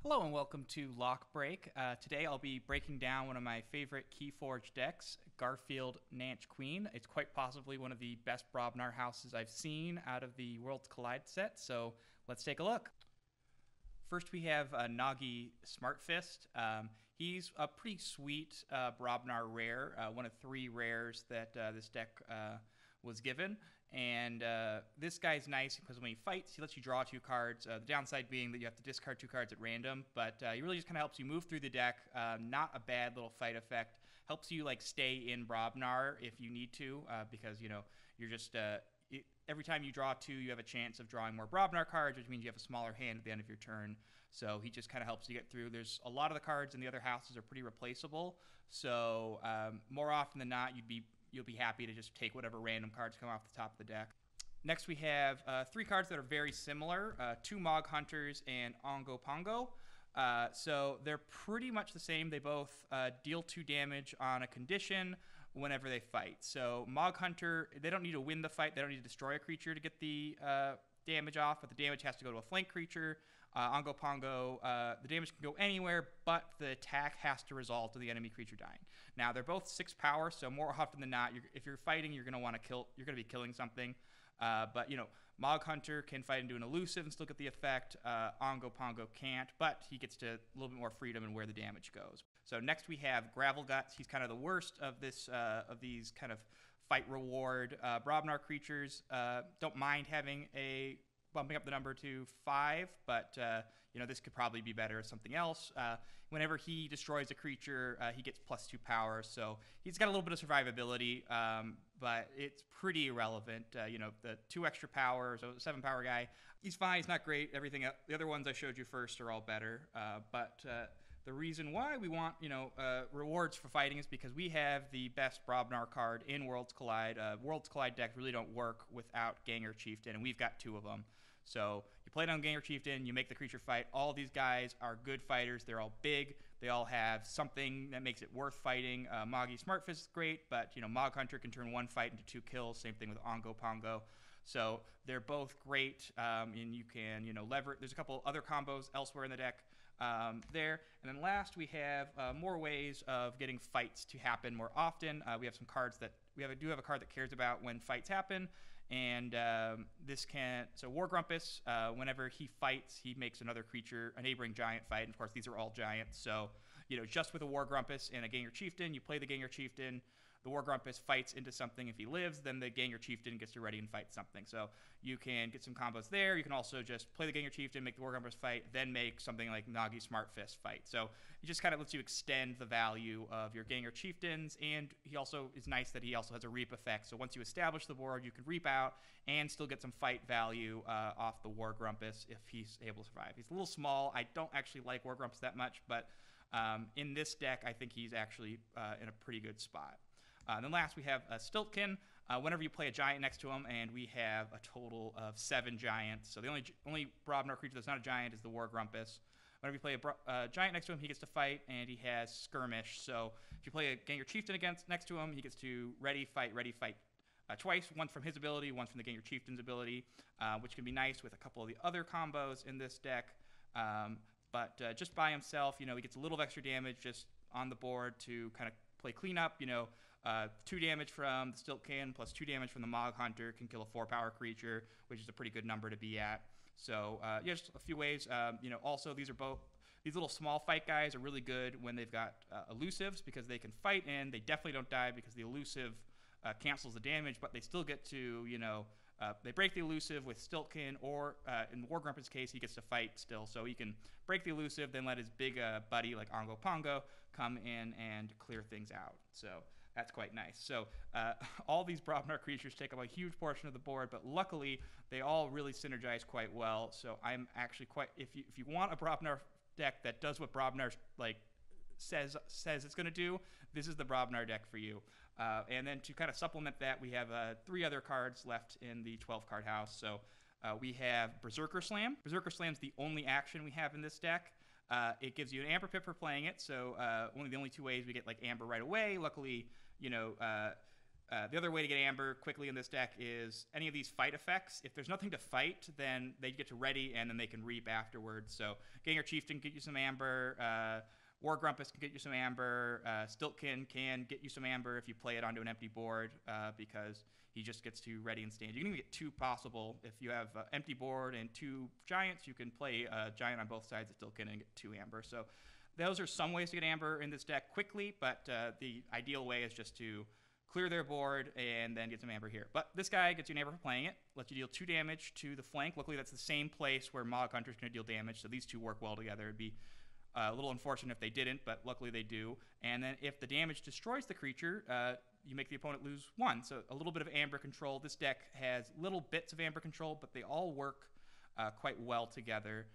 Hello and welcome to Lock Break. Today I'll be breaking down one of my favorite Keyforge decks, Garfield Nanch Queen. It's quite possibly one of the best Brobnar houses I've seen out of the Worlds Collide set, so let's take a look. First we have Nagi Smart Fist. He's a pretty sweet Brobnar rare, one of three rares that this deck was given. And this guy's nice because when he fights, he lets you draw two cards. The downside being that you have to discard two cards at random, but he really just kind of helps you move through the deck. Not a bad little fight effect. Helps you like stay in Brobnar if you need to, because you're just every time you draw two, you have a chance of drawing more Brobnar cards, which means you have a smaller hand at the end of your turn. So he just kind of helps you get through. There's a lot of the cards in the other houses are pretty replaceable. So more often than not, you'll be happy to just take whatever random cards come off the top of the deck. Next, we have three cards that are very similar, two Mog Hunters and Ongo Pongo. So they're pretty much the same. They both deal 2 damage on a condition whenever they fight. So Mog Hunter, they don't need to win the fight. They don't need to destroy a creature to get the damage off, but the damage has to go to a flank creature. Ongo Pongo, the damage can go anywhere, but the attack has to result in the enemy creature dying. Now they're both 6 power, so more often than not, if you're fighting, you're going to want to kill. You're going to be killing something. But Mog Hunter can fight into an elusive and still get the effect. Ongo Pongo can't, but he gets to a little bit more freedom in where the damage goes. So next we have Gravel Guts. He's kind of the worst of this of these kind of fight reward Brobnar creatures. Don't mind having bumping up the number to 5, but this could probably be better as something else. Whenever he destroys a creature, he gets +2 power, so he's got a little bit of survivability, but it's pretty irrelevant. The 2 extra power, so 7 power guy, he's fine. He's not great. Everything the other ones I showed you first are all better, but the reason why we want rewards for fighting is because we have the best Brobnar card in Worlds Collide. Worlds Collide decks really don't work without Ganger Chieftain, and we've got 2 of them. So you play down Ganger Chieftain, you make the creature fight. All these guys are good fighters. They're all big. They all have something that makes it worth fighting. Moggy Smart Fist is great, but Mog Hunter can turn 1 fight into 2 kills. Same thing with Ongo Pongo. So they're both great, and you can leverage. There's a couple other combos elsewhere in the deck there. And then last we have more ways of getting fights to happen more often. We have some cards that do have a card that cares about when fights happen. And so War Grumpus, whenever he fights, he makes another creature, a neighboring giant fight. And of course, these are all giants. So, just with a War Grumpus and a Ganger Chieftain, you play the Ganger Chieftain. The War Grumpus fights into something. If he lives, then the Ganger Chieftain gets to ready and fight something. So you can get some combos there. You can also just play the Ganger Chieftain, make the War Grumpus fight, then make something like Nagi Smart Fist fight. So it just kind of lets you extend the value of your Ganger Chieftains, and he also is nice that he also has a reap effect. So once you establish the board, you can reap out and still get some fight value off the War Grumpus if he's able to survive. He's a little small. I don't actually like War Grumpus that much, but in this deck, I think he's actually in a pretty good spot. Then last we have Stiltkin. Whenever you play a giant next to him, and we have a total of 7 giants. So the only Brobnar creature that's not a giant is the War Grumpus. Whenever you play a giant next to him, he gets to fight, and he has Skirmish. So if you play a Ganger Chieftain next to him, he gets to ready, fight, twice. One from his ability, one from the Ganger Chieftain's ability, which can be nice with a couple of the other combos in this deck. But just by himself, he gets a little extra damage just on the board to kind of play cleanup. 2 damage from the Stiltkin plus 2 damage from the Mog Hunter can kill a 4-power creature, which is a pretty good number to be at. So just a few ways. Also these little small fight guys are really good when they've got elusives, because they can fight and they definitely don't die because the elusive cancels the damage, but they still get to they break the elusive with Stiltkin, or in War Grumpus' case, he gets to fight still. So he can break the elusive, then let his big buddy like Ongo Pongo come in and clear things out. So that's quite nice. So all these Brobnar creatures take up a huge portion of the board, but luckily they all really synergize quite well. So I'm actually if you want a Brobnar deck that does what Brobnar says it's going to do, this is the Brobnar deck for you. And then to kind of supplement that, we have 3 other cards left in the 12-card house. So we have Berserker Slam. Berserker Slam's the only action we have in this deck. It gives you an Amber Pip for playing it, so the only 2 ways we get Amber right away. Luckily, The other way to get amber quickly in this deck is any of these fight effects. If there's nothing to fight, then they get to ready, and then they can reap afterwards. So Ganger Chieftain can get you some amber. War Grumpus can get you some amber. Stiltkin can get you some amber if you play it onto an empty board because he just gets to ready and stand. You can even get 2 possible. If you have empty board and 2 giants, you can play a giant on both sides of Stiltkin and get 2 amber. So those are some ways to get amber in this deck quickly, but the ideal way is just to clear their board and then get some amber here. But this guy gets you an amber for playing it, lets you deal 2 damage to the flank. Luckily, that's the same place where Mog Hunter's going to deal damage, so these 2 work well together. It'd be a little unfortunate if they didn't, but luckily they do. And then if the damage destroys the creature, you make the opponent lose 1. So a little bit of amber control. This deck has little bits of amber control, but they all work quite well together.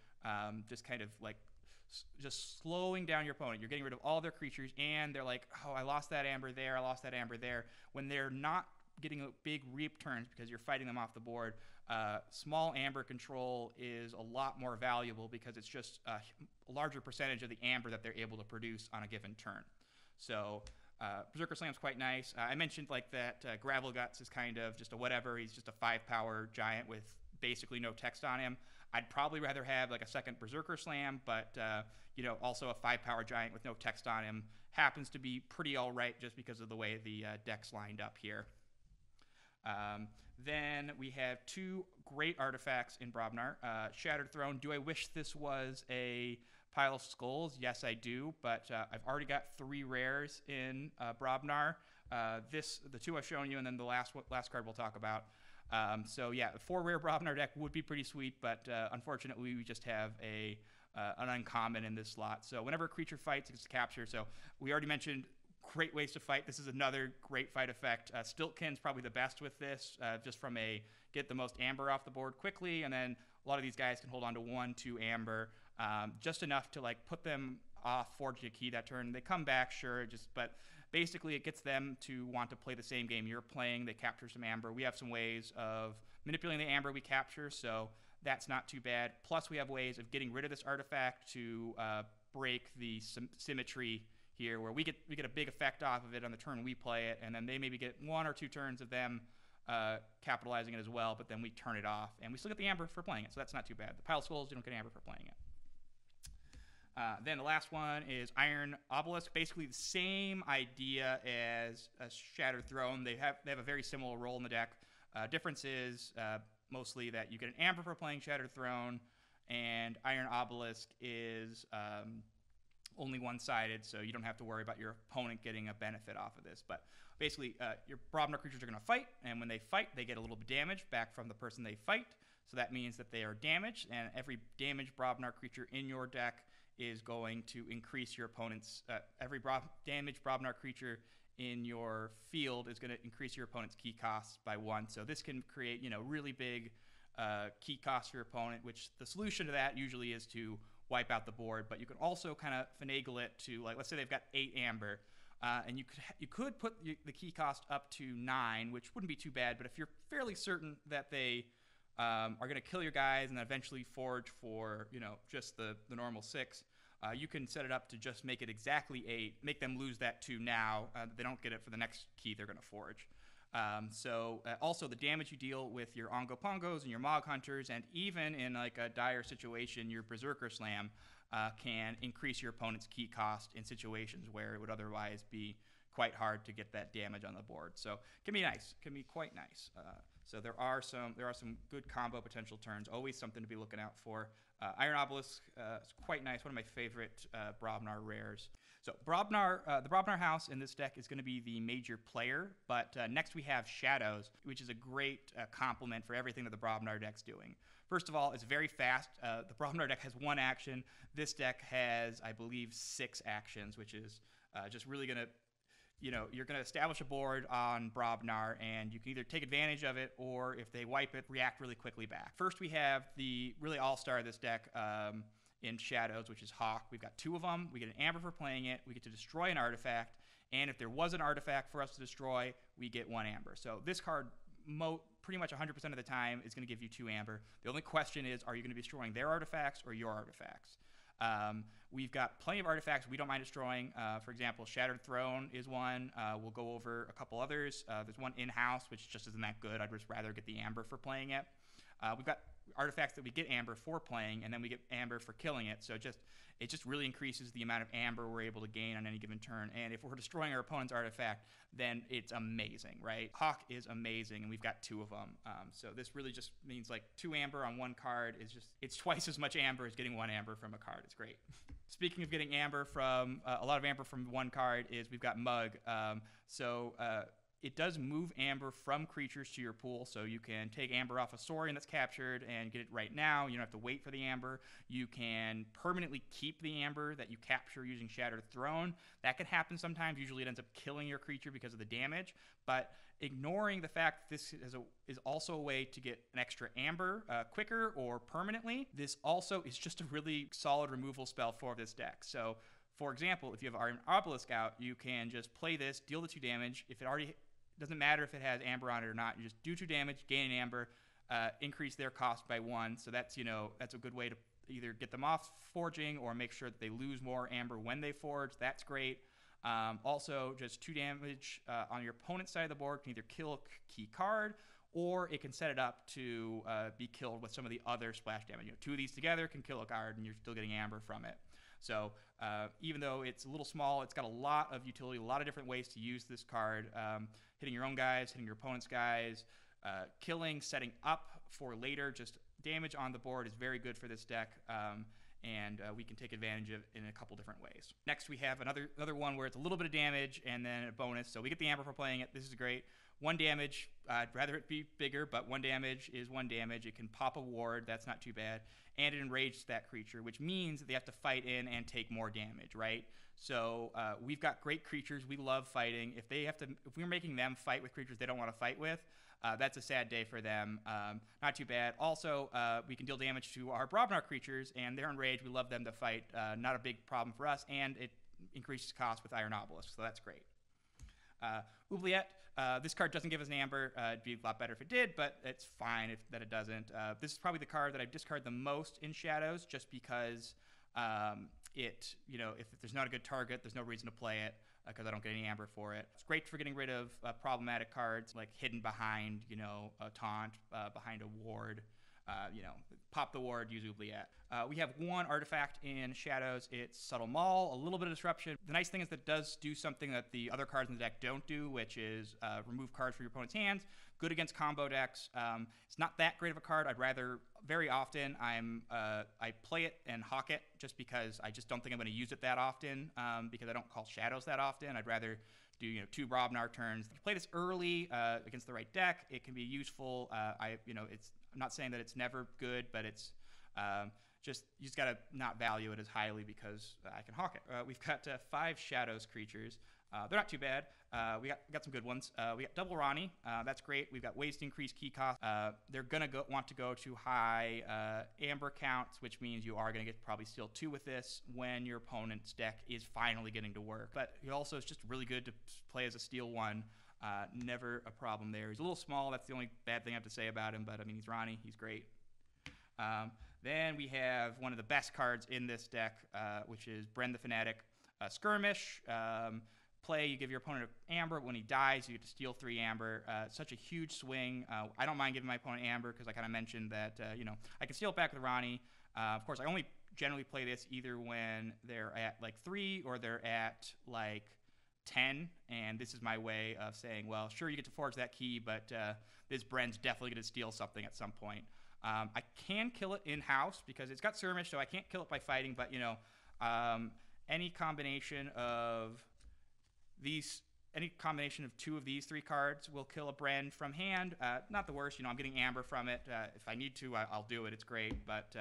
Just kind of like just slowing down your opponent. You're getting rid of all their creatures, and they're like, oh, I lost that amber there, I lost that amber there. When they're not getting a big reap turns because you're fighting them off the board, small amber control is a lot more valuable because it's just a larger percentage of the amber that they're able to produce on a given turn. So Berserker Slam's quite nice. I mentioned like that Gravel Guts is kind of just a whatever. He's just a 5-power giant with basically no text on him. I'd probably rather have like a second Berserker Slam, but also a 5-power giant with no text on him happens to be pretty all right just because of the way the deck's lined up here. Then we have 2 great artifacts in Brobnar. Shattered Throne. Do I wish this was a Pile of Skulls? Yes, I do, but I've already got 3 rares in Brobnar. The 2 I've shown you, and then the last card we'll talk about. So yeah, the 4 rare Brobnar deck would be pretty sweet, but unfortunately we just have an uncommon in this slot. So whenever a creature fights, it gets to capture. So we already mentioned great ways to fight. This is another great fight effect. Stiltkin's probably the best with this, just from a get the most amber off the board quickly, and then a lot of these guys can hold on to 1, 2 amber, just enough to like put them off forging a key that turn. They come back, sure, but basically it gets them to want to play the same game you're playing. They capture some amber. We have some ways of manipulating the amber we capture, so that's not too bad. Plus we have ways of getting rid of this artifact to break the symmetry here, where we get a big effect off of it on the turn we play it, and then they maybe get 1 or 2 turns of them capitalizing it as well, but then we turn it off, and we still get the amber for playing it, so that's not too bad. The Pile of Skulls, you don't get amber for playing it. Then the last one is Iron Obelisk. Basically the same idea as a Shattered Throne. They have a very similar role in the deck. Difference is mostly that you get an amber for playing Shattered Throne, and Iron Obelisk is only one-sided, so you don't have to worry about your opponent getting a benefit off of this. But basically, your Brobnar creatures are going to fight, and when they fight, they get a little bit of damage back from the person they fight. So that means that they are damaged, and every damaged Brobnar creature in your deck is going to increase your opponent's every damaged Brobnar creature in your field is going to increase your opponent's key costs by 1. So this can create really big key costs for your opponent, which the solution to that usually is to wipe out the board. But you can also kind of finagle it to, like, let's say they've got 8 amber, and you could put the key cost up to 9, which wouldn't be too bad. But if you're fairly certain that they are going to kill your guys and then eventually forge for just the normal 6, you can set it up to just make it exactly 8, make them lose that 2 now. They don't get it for the next key they're going to forge. Also the damage you deal with your Ongo Pongos and your Mog Hunters, and even in like a dire situation, your Berserker Slam can increase your opponent's key cost in situations where it would otherwise be quite hard to get that damage on the board. So it can be nice, can be quite nice. So there are some good combo potential turns. Always something to be looking out for. Iron Obelisk is quite nice. One of my favorite Brobnar rares. So the Brobnar house in this deck is going to be the major player, but next we have Shadows, which is a great complement for everything that the Brobnar deck's doing. First of all, it's very fast. The Brobnar deck has 1 action. This deck has, I believe, 6 actions, which is just really going to you're going to establish a board on Brobnar, and you can either take advantage of it, or if they wipe it, react really quickly back. First, we have the really all-star of this deck in Shadows, which is Hawk. We've got 2 of them. We get an amber for playing it. We get to destroy an artifact, and if there was an artifact for us to destroy, we get 1 amber. So this card, pretty much 100% of the time, is going to give you 2 amber. The only question is, are you going to be destroying their artifacts or your artifacts? We've got plenty of artifacts we don't mind destroying. For example, Shattered Throne is one. We'll go over a couple others. There's one in-house, which just isn't that good. I'd just rather get the amber for playing it. We've got artifacts that we get amber for playing, and then we get amber for killing it. So it just really increases the amount of amber we're able to gain on any given turn. And if we're destroying our opponent's artifact, then it's amazing, right? Hawk is amazing, and we've got 2 of them. So this really just means like 2 amber on 1 card is it's twice as much amber as getting 1 amber from a card. It's great. Speaking of getting amber from a lot of amber from 1 card is we've got Mug. It does move amber from creatures to your pool, so you can take amber off a Saurian that's captured and get it right now. You don't have to wait for the amber. You can permanently keep the amber that you capture using Shattered Throne. That can happen sometimes. Usually it ends up killing your creature because of the damage, but ignoring the fact that this is also a way to get an extra amber quicker or permanently, this also is just a really solid removal spell for this deck. So, for example, if you have Iron Obelisk out, you can just play this, deal the 2 damage. If it already doesn't matter if it has amber on it or not. You just do 2 damage, gain an amber, increase their cost by 1. So that's a good way to either get them off forging or make sure that they lose more amber when they forge. That's great. Also, just 2 damage on your opponent's side of the board can either kill a key card, or it can set it up to be killed with some of the other splash damage. 2 of these together can kill a card, and you're still getting amber from it. So even though it's a little small, it's got a lot of utility, a lot of different ways to use this card. Hitting your own guys, hitting your opponent's guys, killing, setting up for later. Just damage on the board is very good for this deck, and we can take advantage of it in a couple different ways. Next, we have another one where it's a little bit of damage and then a bonus. So we get the amber for playing it. This is great. 1 damage. I'd rather it be bigger, but 1 damage is 1 damage. It can pop a ward. That's not too bad. And it enrages that creature, which means that they have to fight in and take more damage, right? So we've got great creatures. We love fighting. If we're making them fight with creatures they don't want to fight with, that's a sad day for them. Not too bad. Also, we can deal damage to our Brobnar creatures, and they're enraged. We love them to fight. Not a big problem for us, and it increases cost with Iron Obelisk, so that's great. Oubliette. This card doesn't give us an amber. It'd be a lot better if it did, but it's fine that it doesn't. This is probably the card that I discard the most in Shadows, just because if there's not a good target, there's no reason to play it because I don't get any amber for it. It's great for getting rid of problematic cards like hidden behind, a taunt, behind a ward. Pop the ward, use Oubliette. We have 1 artifact in Shadows. It's Subtle Maul, a little bit of disruption. The nice thing is that it does do something that the other cards in the deck don't do, which is remove cards from your opponent's hands. Good against combo decks. It's not that great of a card. I'd rather, very often, I play it and hawk it just because I just don't think I'm going to use it that often because I don't call Shadows that often. I'd rather do 2 Brobnar turns. If you play this early against the right deck, it can be useful. I'm not saying that it's never good, but it's you just gotta not value it as highly because I can hawk it. We've got 5 Shadows creatures. They're not too bad. We got some good ones. We got Double Ronnie. That's great. We've got ways to increase key cost. They're gonna want to go to high amber counts, which means you are gonna get probably steal 2 with this when your opponent's deck is finally getting to work. But he also is just really good to play as a steal 1. Never a problem there. He's a little small. That's the only bad thing I have to say about him. But I mean, he's Ronnie. He's great. Then we have one of the best cards in this deck, which is Bren the Fanatic. Skirmish. Play, you give your opponent an amber. When he dies, you get to steal 3 amber. Such a huge swing. I don't mind giving my opponent amber because I kind of mentioned that, I can steal it back with Ronnie. Of course, I only generally play this either when they're at like 3 or they're at like 10, and this is my way of saying, well, sure, you get to forge that key, but this Bren's definitely going to steal something at some point. I can kill it in-house because it's got skirmish, so I can't kill it by fighting, but, any combination of 2 of these 3 cards will kill a Bren from hand. Not the worst, I'm getting amber from it. If I need to, I'll do it. It's great, but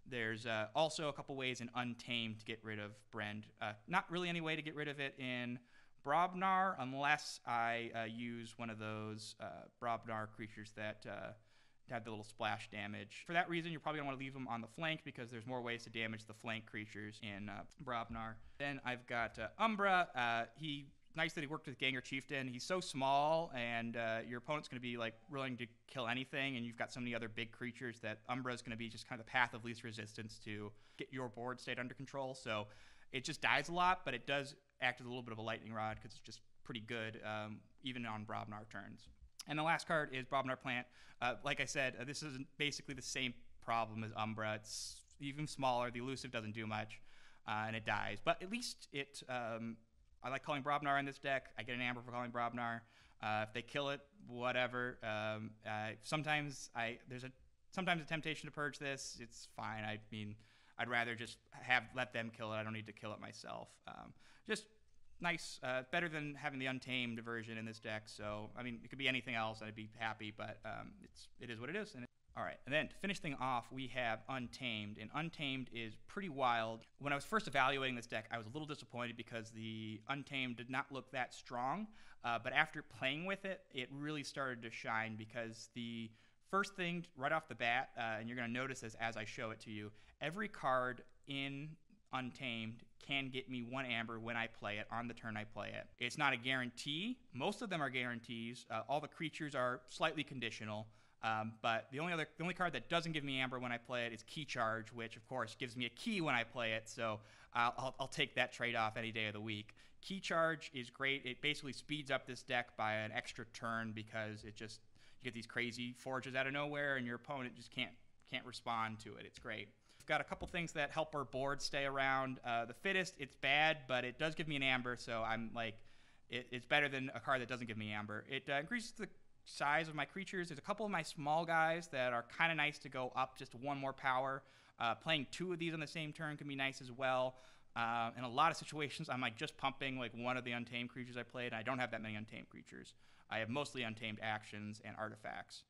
there's also a couple ways in Untamed to get rid of Bren. Not really any way to get rid of it in Brobnar unless I use one of those Brobnar creatures that have the little splash damage. For that reason, you're probably going to want to leave them on the flank because there's more ways to damage the flank creatures in Brobnar. Then I've got Umbra. He nice that he worked with Ganger Chieftain. He's so small, and your opponent's going to be like willing to kill anything, and you've got so many other big creatures that Umbra is going to be just kind of the path of least resistance to get your board state under control. So it just dies a lot, but it does act as a little bit of a lightning rod because it's just pretty good, even on Brobnar turns. And the last card is Brobnar Plant. Like I said, this is basically the same problem as Umbra. It's even smaller. The elusive doesn't do much, and it dies. But at least it... I like calling Brobnar in this deck. I get an amber for calling Brobnar. If they kill it, whatever. Sometimes there's a temptation to purge this. It's fine. I mean, I'd rather just let them kill it. I don't need to kill it myself. Just nice. Better than having the Untamed version in this deck. So I mean, it could be anything else, and I'd be happy. But it is what it is. All right, and then to finish things off, we have Untamed, and Untamed is pretty wild. When I was first evaluating this deck, I was a little disappointed because the Untamed did not look that strong, but after playing with it, it really started to shine because the first thing right off the bat, and you're going to notice this as I show it to you, every card in Untamed can get me 1 amber when I play it, on the turn I play it. It's not a guarantee. Most of them are guarantees. All the creatures are slightly conditional. But the only card that doesn't give me amber when I play it is Key Charge, which of course gives me a key when I play it. So I'll take that trade-off any day of the week. Key Charge is great. It basically speeds up this deck by an extra turn because you get these crazy forges out of nowhere, and your opponent just can't respond to it. It's great. We've got a couple things that help our board stay around. The Fittest, it's bad, but it does give me an amber, so I'm like, it's better than a card that doesn't give me amber. It increases the size of my creatures. There's a couple of my small guys that are kind of nice to go up just 1 more power. Playing 2 of these on the same turn can be nice as well. In a lot of situations, I'm like just pumping like 1 of the Untamed creatures I played, and I don't have that many Untamed creatures. I have mostly Untamed actions and artifacts.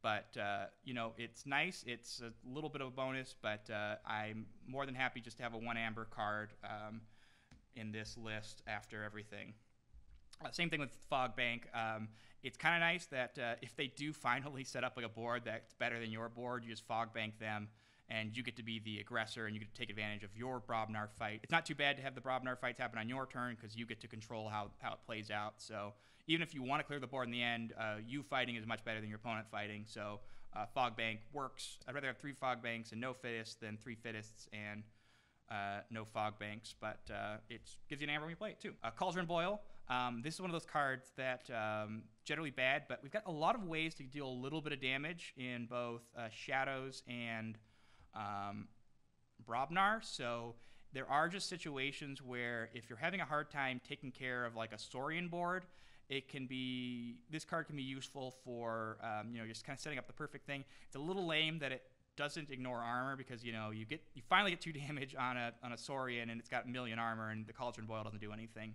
But you know, it's nice. It's a little bit of a bonus, but I'm more than happy just to have a 1 amber card in this list after everything. Same thing with Fog Bank. It's kind of nice that if they do finally set up like a board that's better than your board, you just Fog Bank them, and you get to be the aggressor, and you get to take advantage of your Brobnar fight. It's not too bad to have the Brobnar fights happen on your turn because you get to control how it plays out. So even if you want to clear the board in the end, you fighting is much better than your opponent fighting. So Fog Bank works. I'd rather have 3 Fog Banks and no Fittest than 3 Fittests and no Fog Banks, but it gives you an amber when you play it too. Cauldron Boil. This is one of those cards that generally bad, but we've got a lot of ways to deal a little bit of damage in both Shadows and Brobnar. So there are just situations where if you're having a hard time taking care of like a Saurian board, this card can be useful for you know, just kind of setting up the perfect thing. It's a little lame that it doesn't ignore armor because you know you finally get 2 damage on a Saurian, and it's got 1,000,000 armor, and the Cauldron Boil doesn't do anything.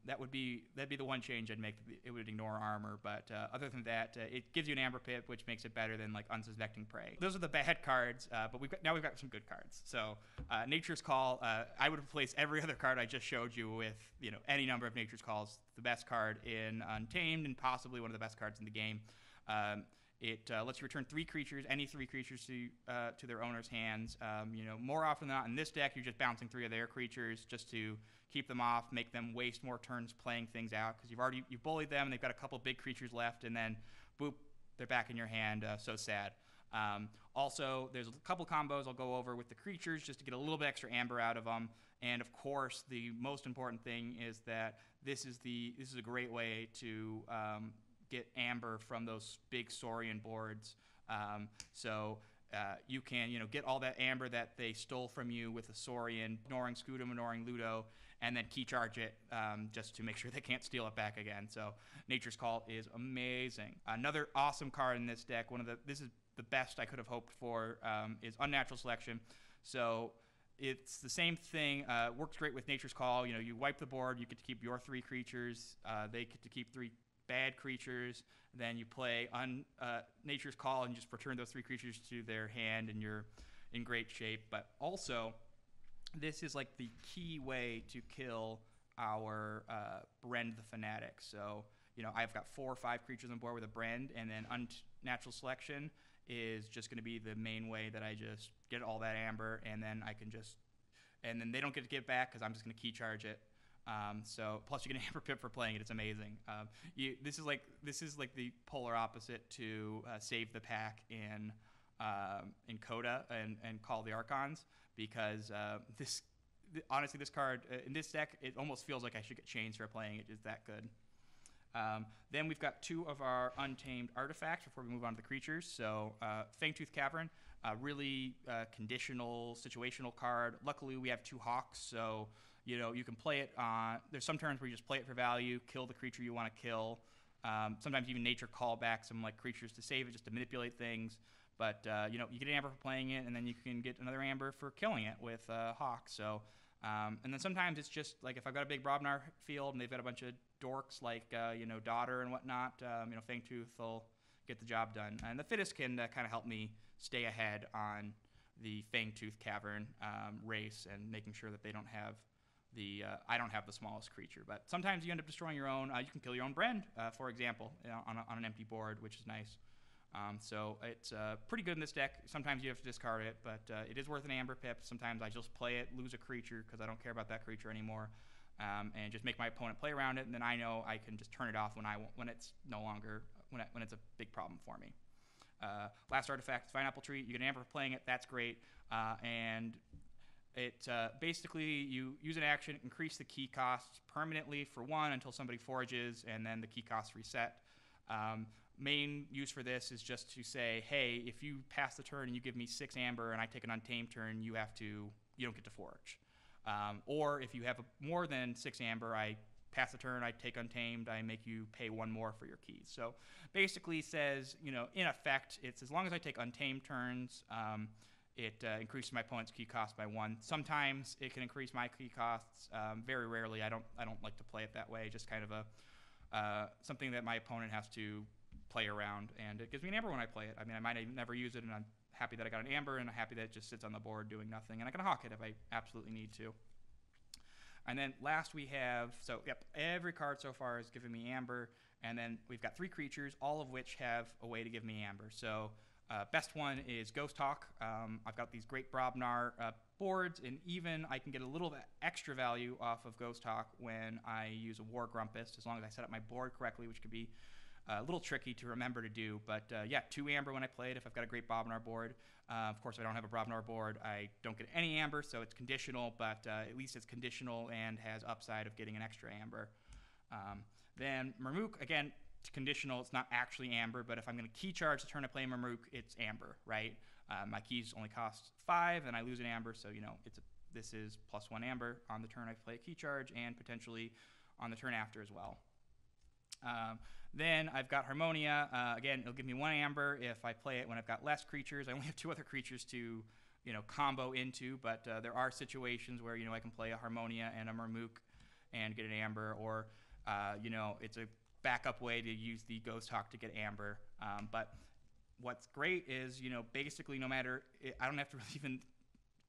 That'd be the one change I'd make. It would ignore armor, but other than that, it gives you an amber pip, which makes it better than like Unsuspecting Prey. Those are the bad cards, but we've got some good cards. So Nature's Call, I would replace every other card I just showed you with any number of Nature's Calls. The best card in Untamed, and possibly one of the best cards in the game. It lets you return 3 creatures, any 3 creatures to their owner's hands. More often than not in this deck, you're just bouncing 3 of their creatures just to keep them off, make them waste more turns playing things out because you've bullied them and they've got a couple big creatures left, and then boop, they're back in your hand. So sad. Also, there's a couple combos I'll go over with the creatures just to get a little bit extra amber out of them. And of course, the most important thing is that this is a great way to get amber from those big Saurian boards. You can get all that amber that they stole from you with a Saurian, ignoring Scudam, ignoring Ludo, and then Key Charge it just to make sure they can't steal it back again. So Nature's Call is amazing. Another awesome card in this deck, this is the best I could have hoped for, is Unnatural Selection. So it's the same thing. Works great with Nature's Call. You wipe the board, you get to keep your 3 creatures. They get to keep 3 bad creatures. Then you play on Nature's Call and just return those 3 creatures to their hand, and you're in great shape. But also, this is like the key way to kill our Brend the Fanatic. So I've got 4 or 5 creatures on board with a Brend, and then Unnatural Selection is just going to be the main way that I just get all that amber, and then and then they don't get to give back because I'm just going to Key Charge it. So plus you get an amber pip for playing it. It's amazing. This is like the polar opposite to save the pack in Coda and Call the Archons, because honestly this card in this deck, it almost feels like I should get chains for playing it. It's that good. Then we've got 2 of our Untamed artifacts before we move on to the creatures. So Fangtooth Cavern, really conditional, situational card. Luckily we have 2 hawks, so you can play it on. There's some turns where you just play it for value, kill the creature you want to kill. Sometimes even nature call back some like creatures to save it, just to manipulate things. But you get an amber for playing it, and then you can get another amber for killing it with hawk. So and then sometimes it's just like if I've got a big Brobnar field and they've got a bunch of dorks like Daughter and whatnot, Fangtooth will get the job done. And the Fittest can kind of help me stay ahead on the Fangtooth Cavern race and making sure that they don't have I don't have the smallest creature. But sometimes you end up destroying your own. You can kill your own Brend, for example, on an empty board, which is nice. So it's pretty good in this deck. Sometimes you have to discard it, but it is worth an amber pip. Sometimes I just play it, lose a creature because I don't care about that creature anymore, and just make my opponent play around it, and then I know I can just turn it off when it's no longer when it's a big problem for me. Last artifact, Fine Apple Tree. You get an amber for playing it. That's great, and it basically you use an action, increase the key costs permanently for 1 until somebody forages, and then the key costs reset. Main use for this is just to say, hey, if you pass the turn and you give me 6 amber and I take an Untamed turn, you don't get to forage. Or if you have more than 6 amber, I pass the turn, I take Untamed, I make you pay 1 more for your keys. So basically says, in effect, it's as long as I take Untamed turns, it increases my opponent's key cost by 1. Sometimes it can increase my key costs. Very rarely. I don't like to play it that way. Just kind of something that my opponent has to play around, and it gives me an amber when I play it. I mean, I might never use it, and I'm happy that I got an amber, and I'm happy that it just sits on the board doing nothing, and I can hawk it if I absolutely need to. And then last we have, every card so far has given me amber, and then we've got 3 creatures, all of which have a way to give me amber. So best one is Ghost Hawk. I've got these great Brobnar boards, and even I can get a little bit extra value off of Ghost Hawk when I use a War Grumpus, as long as I set up my board correctly, which could be a little tricky to remember to do. But 2 amber when I play it if I've got a great Brobnar board. Of course, if I don't have a Brobnar board, I don't get any amber, so it's conditional, but at least it's conditional and has upside of getting an extra amber. Then Murmook, again, it's conditional. It's not actually amber, but if I'm going to key charge the turn I play Murmook, it's amber, right? My keys only cost 5, and I lose an amber, so this is +1 amber on the turn I play a key charge, and potentially on the turn after as well. Then I've got Harmonia. Again, it'll give me 1 amber if I play it when I've got less creatures. I only have 2 other creatures to combo into, but there are situations where I can play a Harmonia and a Murmook and get an amber, or it's a backup way to use the Ghost Hawk to get amber. But what's great is basically no matter, I don't have to really even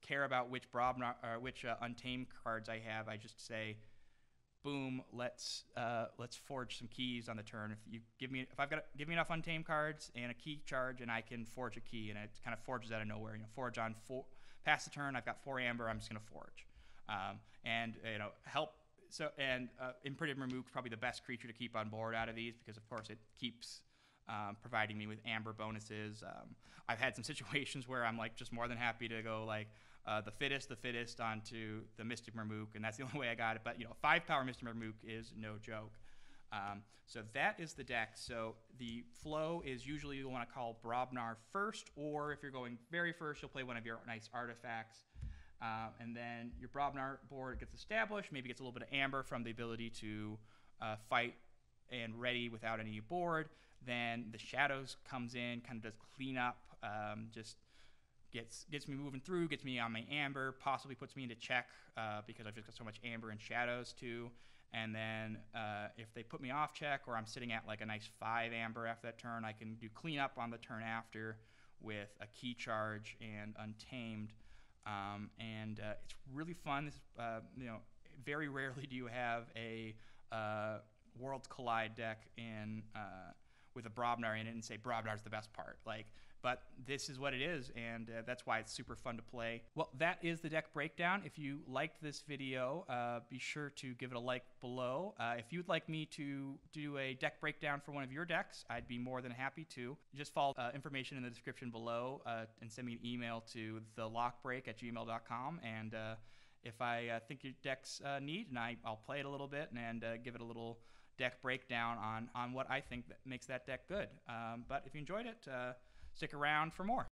care about which Brobnar or which Untamed cards I have. I just say, boom, let's forge some keys on the turn. Give me enough Untamed cards and a key charge, and I can forge a key, and it kind of forges out of nowhere. Forge on 4, pass the turn. I've got 4 amber. I'm just gonna forge, and help. So Imprinted Murmook is probably the best creature to keep on board out of these, because of course it keeps providing me with amber bonuses. I've had some situations where I'm like just more than happy to go like the fittest onto the Mystic Murmook, and that's the only way I got it. But 5-power Mystic Murmook is no joke. So that is the deck. So the flow is usually you want to call Brobnar first, or if you're going very first, you'll play one of your nice artifacts. And then your Brobnar board gets established, maybe gets a little bit of amber from the ability to fight and ready without any board. Then the Shadows comes in, kind of does cleanup, just gets me moving through, gets me on my amber, possibly puts me into check because I've just got so much amber and Shadows too. And then if they put me off check, or I'm sitting at like a nice 5 amber after that turn, I can do cleanup on the turn after with a key charge and Untamed. And it's really fun. This, very rarely do you have a Worlds Collide deck with a Brobnar in it and say Brobnar's the best part. Like but this is what it is, and that's why it's super fun to play. Well, that is the deck breakdown. If you liked this video, be sure to give it a like below. If you'd like me to do a deck breakdown for one of your decks, I'd be more than happy to. Just follow information in the description below and send me an email to thelockbreak@gmail.com, and if I think your deck's neat, and I'll play it a little bit and give it a little deck breakdown on what I think that makes that deck good. But if you enjoyed it, stick around for more.